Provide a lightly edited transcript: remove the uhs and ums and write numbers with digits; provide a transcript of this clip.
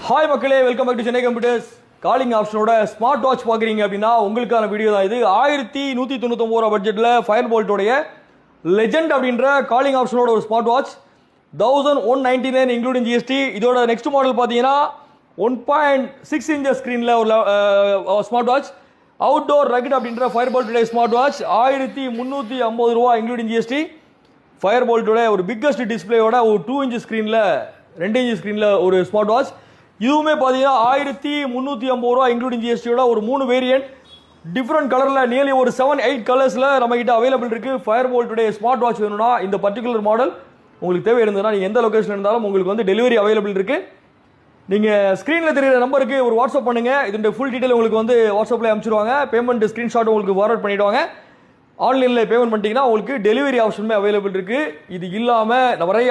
Hi மக்களே, welcome back to Chennai computers. Calling ஆப்ஷனோட smart watch பார்க்குறீங்க அப்படின்னா உங்களுக்கான வீடியோ தான் இது. 1199 ரூபா பட்ஜெட்டில் ஃபயர் போல்ட்டோடைய லெஜெண்ட் அப்படின்ற காலிங் ஆப்ஷனோட ஒரு ஸ்மார்ட் வாட்ச் 1199 இன்க்ளூடிங் ஜிஎஸ்டி. இதோட நெக்ஸ்ட் மாடல் பார்த்தீங்கன்னா 1.6 இன்ச் ஸ்க்ரீனில் ஒரு ஸ்மார்ட் வாட்ச் அவுட்டோர் ரகட் அப்படின்ற ஃபயர் போல்ட்டோடைய ஸ்மார்ட் வாட்ச் 1350 ரூபா இன்க்ளூடிங் ஜிஎஸ்டி. ஃபயர் போல்ட்டோட ஒரு பிக்கஸ்ட் டிஸ்பிளேயோட ஒரு 2 இன்ச் ஸ்க்ரீனில் 2 இன்ச் ஸ்க்ரீனில் ஒரு ஸ்மார்ட் வாட்ச். இதுவுமே பார்த்தீங்கன்னா 1350 ரூபா இன்க்ளூடிங் ஜிஎஸ்டியோட ஒரு 3 வேரியன்ட் டிஃப்ரெண்ட் கலரில் நியர்லி ஒரு 7-8 கலர்ஸில் நம்மகிட்ட அவைலபிள் இருக்குது. ஃபயர் போல்ட்டுடைய ஸ்மார்ட் வாட்ச் வேணும்னா இந்த பர்டிகுலர் மாடல் உங்களுக்கு தேவை இருந்ததுன்னா நீங்கள் எந்த லொக்கேஷன் இருந்தாலும் உங்களுக்கு வந்து டெலிவரி அவைலபிள் இருக்குது. நீங்கள் ஸ்க்ரீனில் தெரியுற நம்பருக்கு ஒரு வாட்ஸ்அப் பண்ணுங்கள். இதோட ஃபுல் டீட்டெயில் உங்களுக்கு வந்து வாட்ஸ்அப்பில் அனுப்பிச்சிடுவாங்க. பேமெண்ட் ஸ்க்ரீன்ஷாட் உங்களுக்கு ஃபார்வர்ட் பண்ணிவிடுவாங்க. ஆன்லைனில் பேமெண்ட் பண்ணிட்டீங்கன்னா உங்களுக்கு டெலிவரி ஆப்ஷனுமே அவைலபிள் இருக்குது. இது இல்லாமல் நிறைய